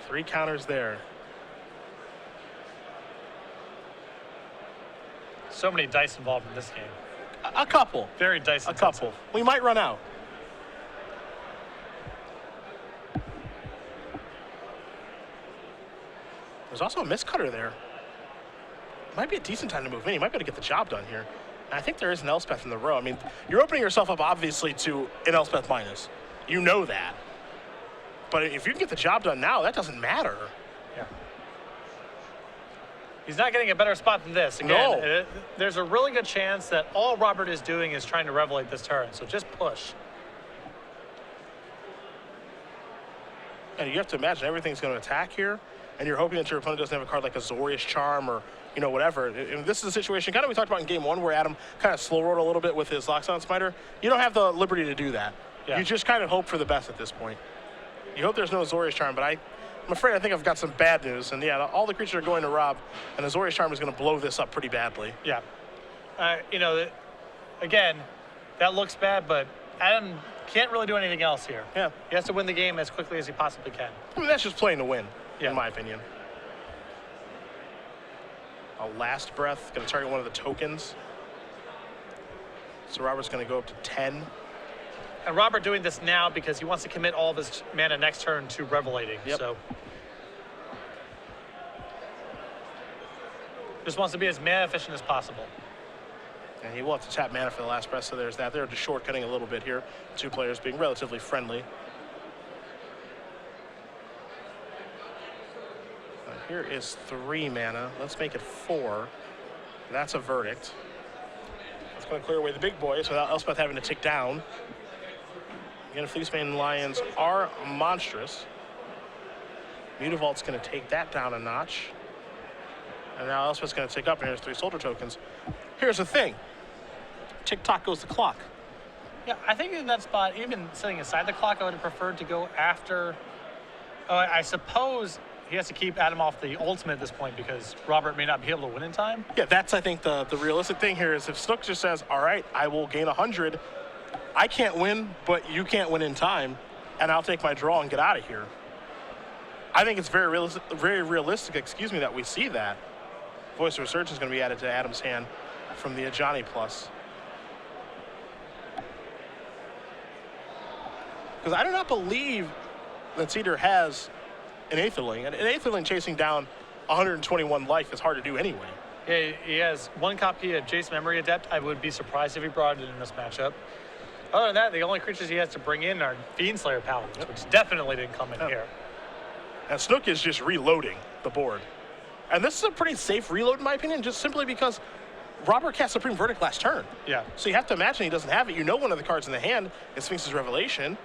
3 counters there. So many dice involved in this game. A couple. Very dice A intensive. couple. We might run out. There's also a miscutter there. Might be a decent time to move in. You might be able to get the job done here. And I think there is an Elspeth in the row. I mean, you're opening yourself up, obviously, to an Elspeth minus. You know that. But if you can get the job done now, that doesn't matter. Yeah. He's not getting a better spot than this. Again, No. There's a really good chance that all Robert is doing is trying to Revelate this turn. So just push. And you have to imagine everything's going to attack here, and you're hoping that your opponent doesn't have a card like Azorius Charm or, you know, whatever. And this is a situation kind of we talked about in game 1 where Adam kind of slow rolled a little bit with his Lockdown Smiter. You don't have the liberty to do that. Yeah. You just kind of hope for the best at this point. You hope there's no Azorius Charm, but I'm afraid I think I've got some bad news. And yeah, all the creatures are going to Rob, and Azorius Charm is going to blow this up pretty badly. Yeah. You know, again, that looks bad, but Adam can't really do anything else here. Yeah. He has to win the game as quickly as he possibly can. I mean, that's just playing to win, Yeah. in my opinion. A Last Breath, going to target one of the tokens. So Robert's going to go up to 10. And Robert doing this now because he wants to commit all of his mana next turn to Revelating. Yep. So just wants to be as mana efficient as possible. And he will have to tap mana for the Last Breath, so there's that. They're just shortcutting a little bit here. 2 players being relatively friendly. Here is 3 mana. Let's make it 4. That's a verdict. That's going to clear away the big boys without Elspeth having to tick down. Again, Fleecebane Lions are monstrous. Mutavault's going to take that down a notch. And now Elspeth's going to tick up, and here's 3 soldier tokens. Here's the thing. Tick-tock goes the clock. Yeah, I think in that spot, even sitting aside the clock, I would have preferred to go after. I suppose he has to keep Adam off the ultimate at this point because Robert may not be able to win in time. Yeah, that's, I think, the realistic thing here is if Snook just says, all right, I will gain 100. I can't win, but you can't win in time, and I'll take my draw and get out of here. I think it's very realistic, that we see that. Voice of Resurgence is going to be added to Adam's hand from the Ajani Plus. Because I do not believe that Seder has an Aetherling. And an Aetherling chasing down 121 life is hard to do anyway. Yeah, he has 1 copy of Jace Memory Adept. I would be surprised if he brought it in this matchup. Other than that, the only creatures he has to bring in are Fiendslayer Paladins, which definitely didn't come in here. And Snook is just reloading the board. And this is a pretty safe reload, in my opinion, just simply because Robert cast Supreme Verdict last turn. Yeah. So you have to imagine he doesn't have it. You know one of the cards in the hand is Sphinx's Revelation.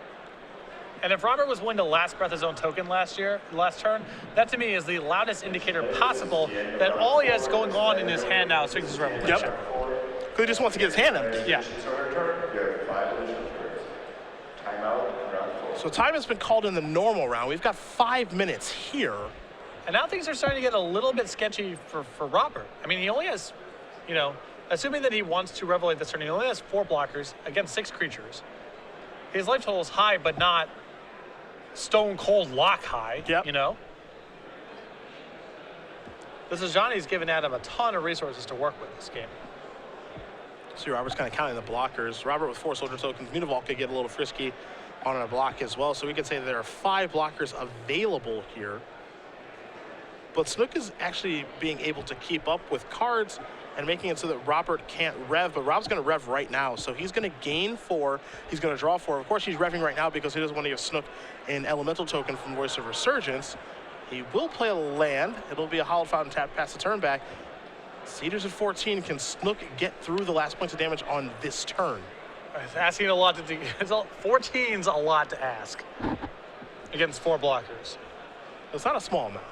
And if Robert was willing to Last Breath his own token last turn, that to me is the loudest indicator possible that all he has going on in his hand now is Sphinx's Revelation. Yep. Because he just wants to get his hand empty. Yeah. So time has been called in the normal round. We've got 5 minutes here. And now things are starting to get a little bit sketchy for Robert. I mean, he only has, you know, assuming that he wants to Revelate this turn, he only has 4 blockers against 6 creatures. His life total is high, but not stone cold lock high, you know? This is Johnny's given Adam a ton of resources to work with this game. See, Robert's kind of counting the blockers. Robert with 4 soldier tokens. Mutavault could get a little frisky on a block as well. So we could say that there are 5 blockers available here. but Snook is actually being able to keep up with cards and making it so that Robert can't rev, but Rob's going to rev right now. So he's going to gain 4, he's going to draw 4. Of course, he's revving right now because he doesn't want to give Snook an elemental token from Voice of Resurgence. He will play a land. It'll be a Hallowed Fountain tap, pass the turn back. Cedars at 14. Can Snook get through the last points of damage on this turn? It's asking a lot to do. 14's a lot to ask against 4 blockers. It's not a small amount.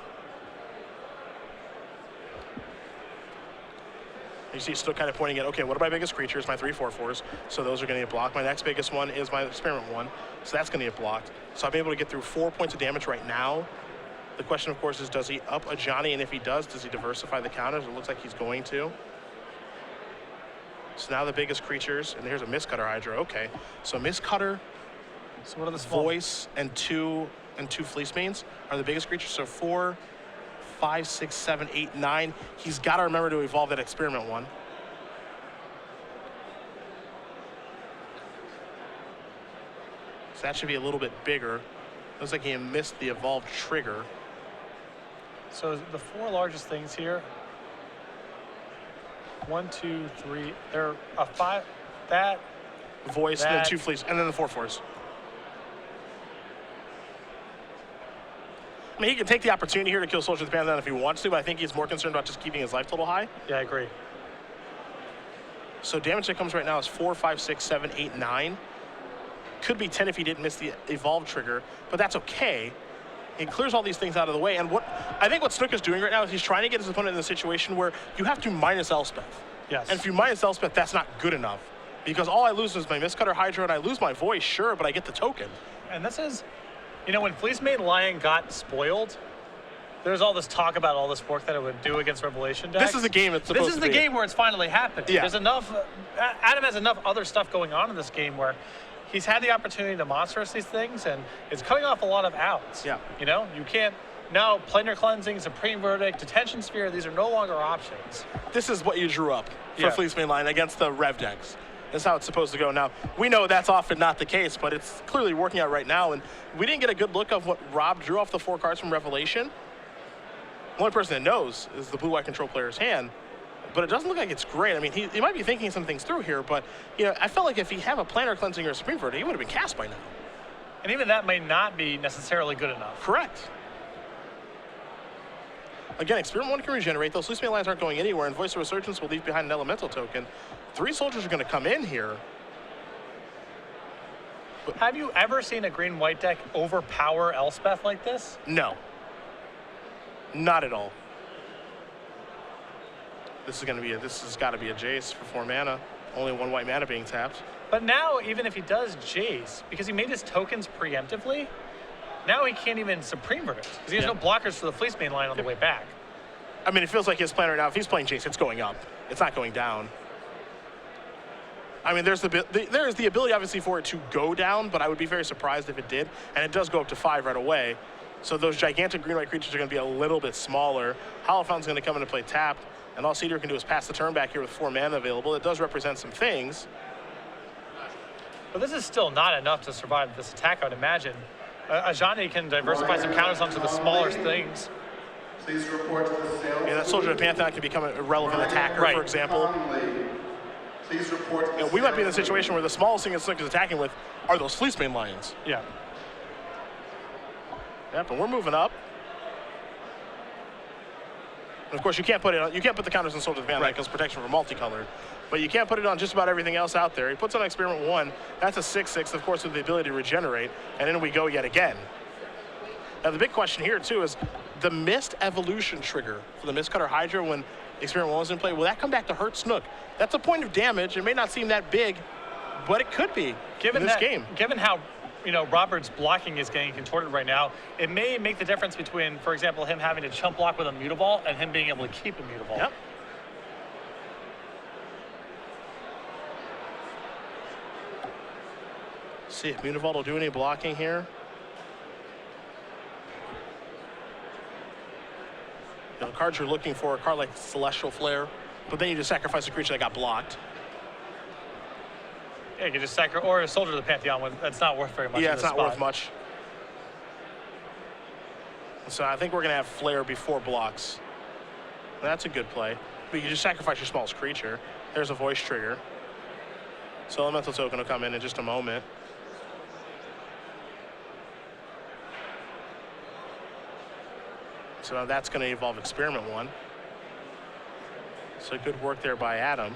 You see Snook kind of pointing at, okay, what are my biggest creatures? My 3/4/4s. So those are going to get blocked. My next biggest one is my Experiment 1. So that's going to get blocked. So I'm able to get through 4 points of damage right now. The question, of course, is does he up a Johnny? And if he does he diversify the counters? It looks like he's going to. So now the biggest creatures, and here's a Mistcutter Hydra. Okay, so Mistcutter, So what are the small? Voice, and two Fleece Mains are the biggest creatures. So 4, 5, 6, 7, 8, 9. He's got to remember to evolve that Experiment 1. So that should be a little bit bigger. Looks like he missed the evolved trigger. So the 4 largest things here. 1, 2, 3. They're a 5. That. Voice, and then That- 2 Fleece, and then the 4/4s. I mean, he can take the opportunity here to kill Soldier of the Pantheon if he wants to, but I think he's more concerned about just keeping his life total high. Yeah, I agree. So damage that comes right now is 4, 5, 6, 7, 8, 9. Could be 10 if he didn't miss the evolve trigger, but that's okay. He clears all these things out of the way, and I think what Snook is doing right now is he's trying to get his opponent in a situation where you have to minus Elspeth. Yes. And if you minus Elspeth, that's not good enough. Because all I lose is my Mistcutter Hydra, and I lose my Voice, sure, but I get the token. And this is, when Fleece Main Lion got spoiled, there's all this talk about all this work that it would do against Revelation decks. This is the game it's supposed to be. This is the game where it's finally happened. Yeah. There's enough, Adam has enough other stuff going on in this game where he's had the opportunity to monster us these things, and it's cutting off a lot of outs. Yeah. You can't, now Planar Cleansing, Supreme Verdict, Detention Sphere, these are no longer options. This is what you drew up for Yeah. Fleece Main Line against the Rev decks. That's how it's supposed to go. Now, we know that's often not the case, but it's clearly working out right now, and we didn't get a good look of what Rob drew off the 4 cards from Revelation. The only person that knows is the blue-white control player's hand, but it doesn't look like it's great. I mean, he might be thinking some things through here, but I felt like if he had a Planar Cleansing or a Supreme Verdict, he would have been cast by now. And even that may not be necessarily good enough. Correct. Again, Experiment 1 can regenerate. Those Fleece Main Lines aren't going anywhere, and Voice of Resurgence will leave behind an elemental token. 3 soldiers are going to come in here. Have you ever seen a green-white deck overpower Elspeth like this? No. Not at all. This has got to be a Jace for 4 mana. Only 1 white mana being tapped. But now, even if he does Jace, because he made his tokens preemptively, now he can't even Supreme Verdict, because he has no blockers for the Fleece Main Line on the way back. I mean, it feels like his plan right now, if he's playing Jace, it's going up. It's not going down. I mean, there's the ability, obviously, for it to go down, but I would be very surprised if it did. And it does go up to 5 right away. So those gigantic green-white creatures are going to be a little bit smaller. Hollow Fountain's going to come into play tapped, and all Cedar can do is pass the turn back here with 4 mana available. It does represent some things. But this is still not enough to survive this attack, I would imagine. Ajani can diversify some counters onto the smaller things. Please report to the sales. Yeah, that Soldier of the Pantheon can become an irrelevant attacker, Right. for example. Please report to the We might be in a situation where the smallest thing that Snook is attacking with are those Fleece Main Lions. Yeah. Yep, and we're moving up. And of course, you can't put the counters on Soldier of the Pantheon because protection for multicolored. But you can't put it on just about everything else out there. He puts on Experiment 1. That's a 6/6, of course, with the ability to regenerate. And in we go yet again. Now, the big question here, too, is the missed evolution trigger for the Mistcutter Hydra when Experiment 1 was in play. Will that come back to hurt Snook? That's a point of damage. It may not seem that big, but it could be in this game. Given how Robert's blocking is getting contorted right now, it may make the difference between, for example, him having to chump block with a Mutavault and him being able to keep a Mutavault. Yep. See if Mutavault will do any blocking here. The cards you're looking for, a card like Celestial Flare, but then you just sacrifice a creature that got blocked. Yeah, you can just sacrifice, or a Soldier of the Pantheon, that's not worth very much. Yeah, in it's this not spot. worth much. So I think we're going to have Flare before blocks. That's a good play. But you just sacrifice your smallest creature. There's a voice trigger. So Elemental Token will come in just a moment. So now that's going to evolve Experiment 1. So good work there by Adam.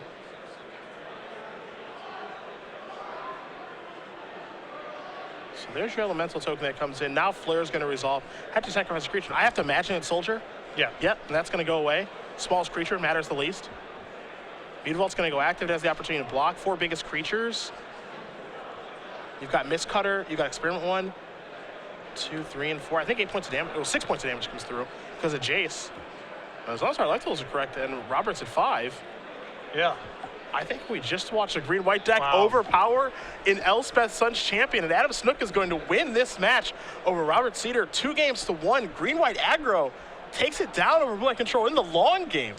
So there's your Elemental Token that comes in. Now Flare's going to resolve. Have to sacrifice a creature. I have to imagine it's Soldier. Yeah. Yep, and that's going to go away. Smallest creature matters the least. Beatvault's going to go active. It has the opportunity to block 4 biggest creatures. You've got Mistcutter. You've got Experiment 1, 2, 3, and 4. I think 8 points of damage. Oh, 6 points of damage comes through because of Jace. As long as our life totals are correct, and Robert's at 5. Yeah. I think we just watched a green-white deck Wow. overpower in Elspeth Sun's champion, and Adam Snook is going to win this match over Robert Seder 2-1. Green-white aggro takes it down over blue control in the long game.